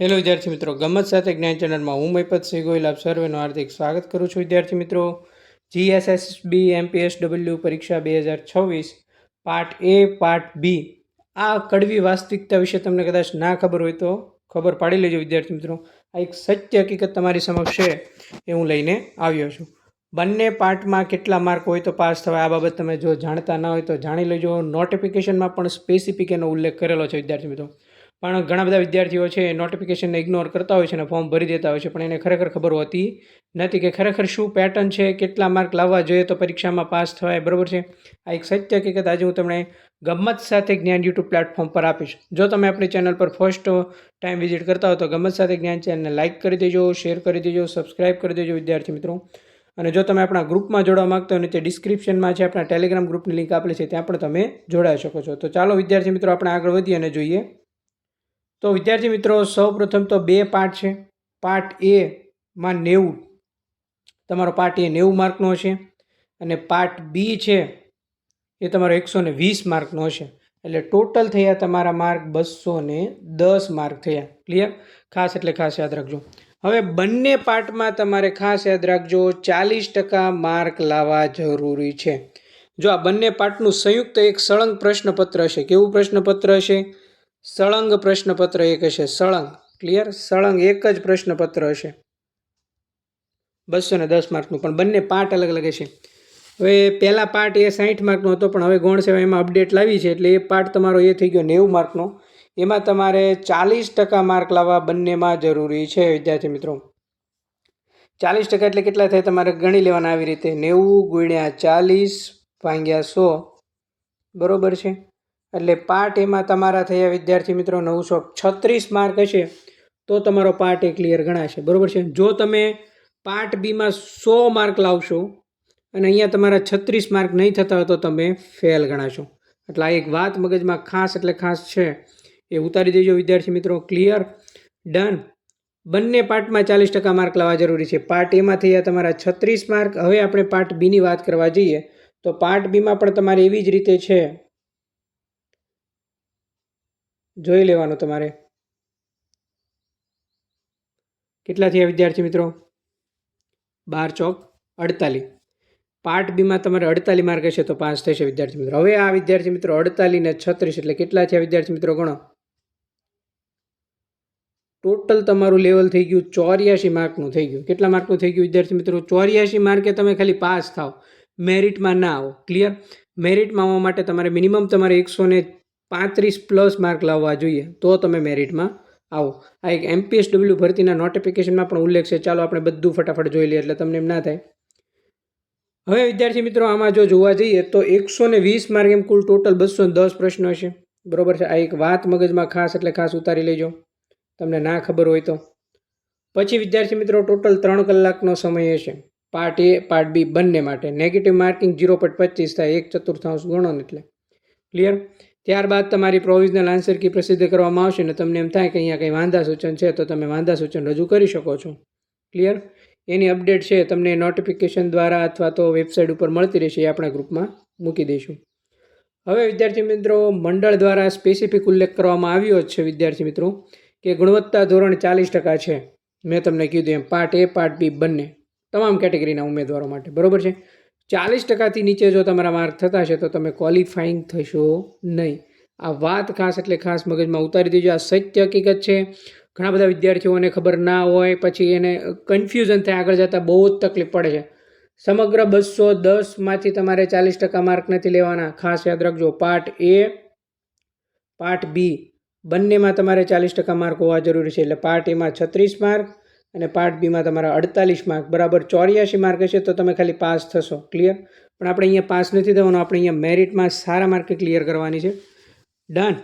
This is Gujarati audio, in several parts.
હેલો વિદ્યાર્થી મિત્રો, ગમત સાથે જ્ઞાન ચેનલમાં હું મહિપત સિંહ ગોહિલ આપ સર્વેનું હાર્દિક સ્વાગત કરું છું. વિદ્યાર્થી મિત્રો, GSSB MPSW પરીક્ષા 2026 પાર્ટ એ પાર્ટ બી આ કડવી વાસ્તવિકતા વિશે તમને કદાચ ના ખબર હોય તો ખબર પાડી લેજો. વિદ્યાર્થી મિત્રો, આ એક સત્ય હકીકત તમારી સમક્ષ છે એ હું લઈને આવ્યો છું. બંને પાર્ટમાં કેટલા માર્ક હોય તો પાસ થવાય આ બાબત તમે જો જાણતા ના હોય તો જાણી લેજો. નોટિફિકેશનમાં પણ સ્પેસિફિક એનો ઉલ્લેખ કરેલો છે વિદ્યાર્થી મિત્રો. પણ ઘણા બધા વિદ્યાર્થીઓ છે નોટિફિકેશનને ઇગ્નોર કરતા હોય છે અને ફોર્મ ભરી દેતા હોય છે, પણ એને ખરેખર ખબર હોતી નથી કે ખરેખર શું પેટર્ન છે, કેટલા માર્ક લાવવા જોઈએ તો પરીક્ષામાં પાસ થવાય. બરાબર છે, આ એક સત્ય હકીકત આજે હું તમને ગમત સાથે જ્ઞાન યુટ્યુબ પ્લેટફોર્મ પર આપીશ. જો તમે આપણી ચેનલ પર ફર્સ્ટ ટાઈમ વિઝિટ કરતા હો તો ગમત સાથે જ્ઞાન ચેનલને લાઇક કરી દેજો, શેર કરી દેજો, સબસ્ક્રાઇબ કરી દેજો વિદ્યાર્થી મિત્રો. અને જો તમે આપણા ગ્રુપમાં જોડવા માગતો હોય, નીચે ડિસ્ક્રિપ્શનમાં છે આપણા ટેલિગ્રામ ગ્રુપની લિંક આપેલી છે, ત્યાં પણ તમે જોડાઈ શકો છો. તો ચાલો વિદ્યાર્થી મિત્રો આપણે આગળ વધીએ અને જોઈએ. તો વિદ્યાર્થી મિત્રો, સૌ પ્રથમ તો બે પાર્ટ છે. પાર્ટ એમાં 90, તમારો પાર્ટ એ 90 માર્કનો હશે અને પાર્ટ બી છે એ તમારો 120 માર્કનો હશે. એટલે ટોટલ થયા તમારા માર્ક 210 માર્ક થયા. ક્લિયર? ખાસ એટલે ખાસ યાદ રાખજો. હવે બંને પાર્ટમાં તમારે ખાસ યાદ રાખજો 40% માર્ક લાવવા જરૂરી છે. જો આ બંને પાર્ટનું સંયુક્ત એક સળંગ પ્રશ્નપત્ર હશે. કેવું પ્રશ્નપત્ર હશે? સળંગ પ્રશ્નપત્ર એક હશે. સળંગ. ક્લિયર? સળંગ એક જ પ્રશ્નપત્ર હશે 210 માર્કનું, પણ બંને પાર્ટ અલગ અલગ હશે. હવે પહેલા પાર્ટ એ 60 માર્કનો હતો, પણ હવે ગૌણ સેવા એમાં અપડેટ લાવી છે એટલે એ પાર્ટ તમારો એ થઈ ગયો 90 માર્કનો. એમાં તમારે 40% માર્ક લાવવા બંનેમાં જરૂરી છે વિદ્યાર્થી મિત્રો. 40% એટલે કેટલા થાય તમારે ગણી લેવાના આવી રીતે: 90 × 40 / 100. બરોબર છે? એટલે પાર્ટ એમાં તમારા થયા વિદ્યાર્થી મિત્રો 936 માર્ક હશે તો તમારો પાર્ટ એ ક્લિયર ગણાશે. બરોબર છે? જો તમે પાર્ટ બીમાં 100 માર્ક લાવશો અને અહીંયા તમારા 36 માર્ક નહીં થતા હોય તો તમે ફેલ ગણાશો. એટલે આ એક વાત મગજમાં ખાસ એટલે ખાસ છે એ ઉતારી દેજો વિદ્યાર્થી મિત્રો. ક્લિયર? ડન. બંને પાર્ટમાં 40% માર્ક લાવવા જરૂરી છે. પાર્ટ એમાં થયા તમારા 36 માર્ક. હવે આપણે પાર્ટ બીની વાત કરવા જઈએ તો પાર્ટ બીમાં પણ તમારે એવી જ રીતે છે, જોઈ લેવાનું તમારે. કેટલા થયા વિદ્યાર્થી મિત્રો? 12 ચોક 48. પાર્ટ બીમાં તમારે 48 માર્ક હશે તો પાસ થશે વિદ્યાર્થી મિત્રો. હવે આ વિદ્યાર્થી મિત્રો 48 ને 36 એટલે કેટલા થયા વિદ્યાર્થી મિત્રો? ગણો. ટોટલ તમારું લેવલ થઈ ગયું 84 માર્કનું થઈ ગયું. કેટલા માર્કનું થઈ ગયું વિદ્યાર્થી મિત્રો? 84 માર્કે તમે ખાલી પાસ થાવ, મેરિટમાં ના આવો. ક્લિયર? મેરિટમાં આવવા માટે તમારે મિનિમમ તમારે 135+ માર્ક લાવવા જોઈએ તો તમે મેરિટમાં આવો. આ એક MPSW ભરતીના નોટિફિકેશનમાં પણ ઉલ્લેખ છે. ચાલો આપણે બધું ફટાફટ જોઈ લઈએ એટલે તમને એમ ના થાય. હવે વિદ્યાર્થી મિત્રો આમાં જો જોવા જઈએ તો 120 માર્ક એમ કુલ ટોટલ 210 પ્રશ્નો હશે. બરોબર છે? આ એક વાત મગજમાં ખાસ એટલે ખાસ ઉતારી લેજો તમને ના ખબર હોય તો. પછી વિદ્યાર્થી મિત્રો ટોટલ 3 કલાકનો સમય હશે પાર્ટ એ પાર્ટ બી બંને માટે. નેગેટિવ માર્કિંગ 0.25 થાય, 1/4 ગણો ને એટલે. ક્લિયર? ત્યારબાદ તમારી પ્રોવિઝનલ આન્સર કી પ્રસિદ્ધ કરવામાં આવશે ને તમને એમ થાય કે અહીંયા કંઈ વાંધા સૂચન છે તો તમે વાંધા સૂચન રજૂ કરી શકો છો. ક્લિયર? એની અપડેટ છે તમને નોટિફિકેશન દ્વારા અથવા તો વેબસાઇટ ઉપર મળતી રહેશે, એ આપણા ગ્રુપમાં મૂકી દઈશું. હવે વિદ્યાર્થી મિત્રો મંડળ દ્વારા સ્પેસિફિક ઉલ્લેખ કરવામાં આવ્યો છે વિદ્યાર્થી મિત્રો કે ગુણવત્તા ધોરણ 40% છે. મેં તમને કીધું એમ પાર્ટ એ પાર્ટ બી બંને તમામ કેટેગરીના ઉમેદવારો માટે. બરોબર છે? 40%થી નીચે જો તમારા માર્ક થતા હશે તો તમે ક્વોલિફાઈંગ થશો નહીં. આ વાત ખાસ એટલે ખાસ મગજમાં ઉતારી દેજો. આ સત્ય હકીકત છે. ઘણા બધા વિદ્યાર્થીઓને ખબર ના હોય, પછી એને કન્ફ્યુઝન થાય, આગળ જતાં બહુ જ તકલીફ પડે છે. સમગ્ર 210માંથી તમારે 40% માર્ક નથી લેવાના. ખાસ યાદ રાખજો. પાર્ટ એ પાર્ટ બી બંનેમાં તમારે 40% માર્ક હોવા જરૂરી છે. એટલે પાર્ટ એમાં 36 માર્ક અને પાર્ટ બીમાં તમારા 48 માર્ક બરાબર 84 માર્ક હશે તો તમે ખાલી પાસ થશો. ક્લિયર? પણ આપણે અહીંયા પાસ નથી થવાનું, આપણે અહીંયા મેરિટમાં સારા માર્કે ક્લિયર કરવાની છે. ડન.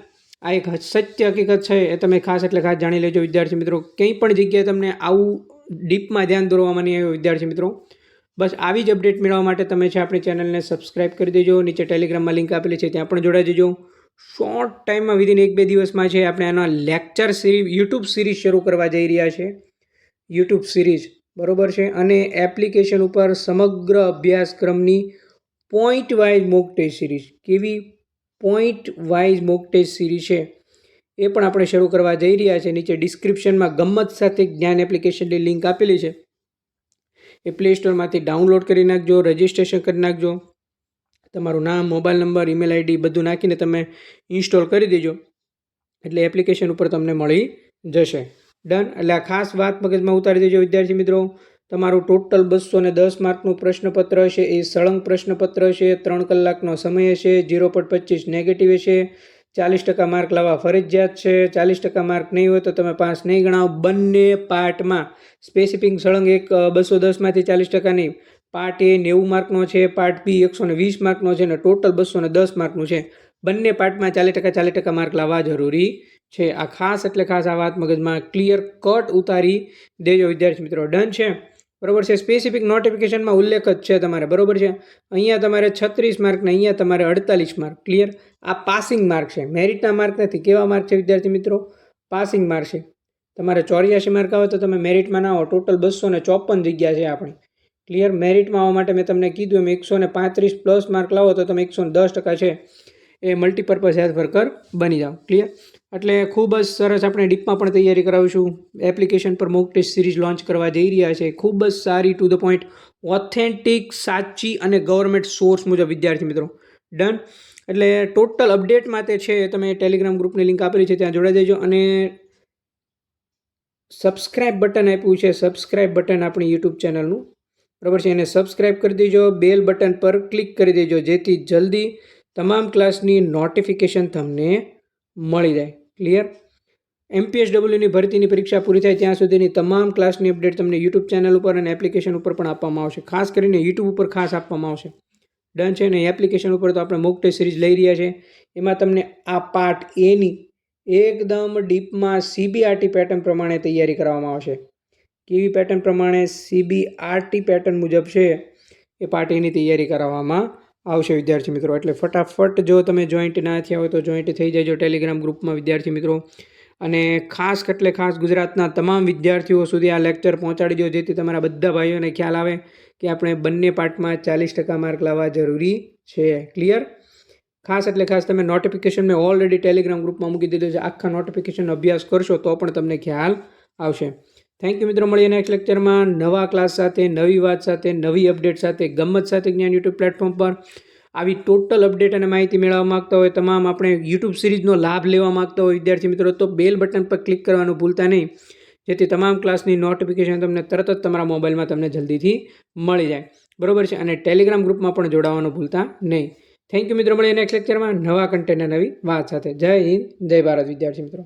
આ એક સત્ય હકીકત છે એ તમે ખાસ એટલે ખાસ જાણી લેજો વિદ્યાર્થી મિત્રો. કંઈ પણ જગ્યાએ તમને આવું ડીપમાં ધ્યાન દોરવામાં નહીં આવ્યું વિદ્યાર્થી મિત્રો. બસ આવી જ અપડેટ મેળવવા માટે તમે છે આપણી ચેનલને સબસ્ક્રાઇબ કરી દેજો. નીચે ટેલિગ્રામમાં લિંક આપેલી છે, ત્યાં પણ જોડાઈ જજો. શોર્ટ ટાઈમમાં વિધિન 1-2 દિવસમાં છે આપણે આના લેક્ચર સિરીઝ યુટ્યુબ સિરીઝ શરૂ કરવા જઈ રહ્યા છે. YouTube series. બરોબર છે? અને એપ્લિકેશન ઉપર સમગ્ર અભ્યાસક્રમની point wise mock test series. કેવી? Point wise mock test series છે એ પણ આપણે શરૂ કરવા જઈ રહ્યા છે. નીચે ડિસ્ક્રિપ્શનમાં ગમ્મત સાથે જ્ઞાન એપ્લિકેશનની લિંક આપેલી છે. એ પ્લે સ્ટોરમાંથી ડાઉનલોડ કરી નાખજો, રજિસ્ટ્રેશન કરી નાખજો. તમારું નામ, મોબાઈલ નંબર, ઈમેલ આઈડી બધું નાખીને તમે ઇન્સ્ટોલ કરી દેજો, એટલે એપ્લિકેશન ઉપર તમને મળી જશે. ડન. એટલે આ ખાસ વાત મગજમાં ઉતારી દેજો વિદ્યાર્થી મિત્રો. તમારું ટોટલ 210 માર્કનું પ્રશ્નપત્ર હશે. એ સળંગ પ્રશ્નપત્ર હશે. 3 કલાકનો સમય હશે. 0.25 નેગેટિવ હશે. 40% માર્ક લાવવા ફરજિયાત છે. 40% માર્ક નહીં હોય તો તમે પાસ નહીં ગણાવો. બંને પાર્ટમાં સ્પેસિફિક સળંગ એક 210માંથી 40% નહીં. પાર્ટ એ 90 માર્કનો છે, પાર્ટ બી 120 માર્કનો છે અને ટોટલ 210 માર્કનું છે. બંને પાર્ટમાં 40% માર્ક લાવવા જરૂરી છે. આ ખાસ એટલે ખાસ આ વાત મગજમાં ક્લિયર કટ ઉતારી દેજો વિદ્યાર્થી મિત્રો. ડન છે, બરોબર છે. સ્પેસિફિક નોટિફિકેશનમાં ઉલ્લેખ જ છે તમારે, બરોબર છે. અહીંયા તમારે 36 માર્ક ને અહીંયા તમારે 48 માર્ક. ક્લિયર. આ પાસિંગ માર્ક છે, મેરિટના માર્ક નથી. કેવા માર્ક છે વિદ્યાર્થી મિત્રો? પાસિંગ માર્ક છે. તમારે 84 માર્ક આવે તો તમે મેરિટમાં ના આવો. ટોટલ 254 જગ્યા છે આપણી. ક્લિયર. મેરિટમાં આવવા માટે મેં તમને કીધું એમ 135 પ્લસ માર્ક લાવો તો તમે 110% છે એ મલ્ટીપર્પઝ હેલ્થ વર્કર બની જાઓ. ક્લિયર. એટલે ખૂબ જ સરસ આપણે ડીપમાં પણ તૈયારી કરાવીશું. એપ્લિકેશન પર મોક ટેસ્ટ સિરીઝ લોન્ચ કરવા જઈ રહ્યા છે. ખૂબ જ સારી, ટુ ધ પોઈન્ટ, ઓથેન્ટિક, સાચી અને ગવર્મેન્ટ સોર્સ મુજબ વિદ્યાર્થી મિત્રો. ડન. એટલે ટોટલ અપડેટ માટે છે તમે ટેલિગ્રામ ગ્રુપની લિંક આપેલી છે, ત્યાં જોડાઈ દેજો. અને સબસ્ક્રાઇબ બટન આપ્યું છે, સબસ્ક્રાઇબ બટન આપણી યુટ્યુબ ચેનલનું, બરાબર છે. એને સબસ્ક્રાઇબ કરી દેજો. બેલ બટન પર ક્લિક કરી દેજો, જેથી જલ્દી તમામ ક્લાસની નોટિફિકેશન તમને મળી જાય. ક્લિયર. MPSWની ભરતીની પરીક્ષા પૂરી થાય ત્યાં સુધીની તમામ ક્લાસની અપડેટ તમને યુટ્યુબ ચેનલ ઉપર અને એપ્લિકેશન ઉપર પણ આપવામાં આવશે. ખાસ કરીને યુટ્યુબ ઉપર ખાસ આપવામાં આવશે. ડન છે ને. એપ્લિકેશન ઉપર તો આપણે મોક ટેસ્ટ સિરીઝ લઈ રહ્યા છે. એમાં તમને આ પાર્ટ એની એકદમ ડીપમાં CBRT પેટર્ન પ્રમાણે તૈયારી કરવામાં આવશે. કેવી પેટર્ન પ્રમાણે? CBRT પેટર્ન મુજબ છે એ પાર્ટ એની તૈયારી કરાવવામાં આવશે વિદ્યાર્થી મિત્રો. એટલે ફટાફટ જો તમે જોઈન્ટ ના થયા હોય તો જોઈન્ટ થઈ જજો ટેલિગ્રામ ગ્રુપમાં વિદ્યાર્થી મિત્રો. અને ખાસ એટલે ખાસ ગુજરાતના તમામ વિદ્યાર્થીઓ સુધી આ લેક્ચર પહોંચાડી દો, જેથી તમારા બધા ભાઈઓને ખ્યાલ આવે કે આપણે બંને પાર્ટમાં 40% માર્ક લાવવા જરૂરી છે. ક્લિયર. ખાસ એટલે ખાસ તમે નોટિફિકેશન મેં ઓલરેડી ટેલિગ્રામ ગ્રુપમાં મૂકી દીધું છે. આખા નોટિફિકેશન અભ્યાસ કરશો તો પણ તમને ખ્યાલ આવશે. થેન્ક યુ મિત્રો. મળીએ નેક્સ્ટ લેક્ચરમાં નવા ક્લાસ સાથે, નવી વાત સાથે, નવી અપડેટ સાથે. ગમ્મત સાથે જ્ઞાન યુટ્યુબ પ્લેટફોર્મ પર આવી ટોટલ અપડેટ અને માહિતી મેળવવા માગતા હોય, તમામ આપણે યુટ્યુબ સિરીઝનો લાભ લેવા માગતા હોય વિદ્યાર્થી મિત્રો, તો બેલ બટન પર ક્લિક કરવાનું ભૂલતા નહીં, જેથી તમામ ક્લાસની નોટિફિકેશન તમને તરત જ તમારા મોબાઈલમાં તમને જલ્દીથી મળી જાય, બરોબર છે. અને ટેલિગ્રામ ગ્રુપમાં પણ જોડાવાનું ભૂલતા નહીં. થેન્ક યુ મિત્રો. મળીએ નેક્સ્ટ લેક્ચરમાં નવા કન્ટેન્ટ અને નવી વાત સાથે. જય હિન્દ, જય ભારત વિદ્યાર્થી મિત્રો.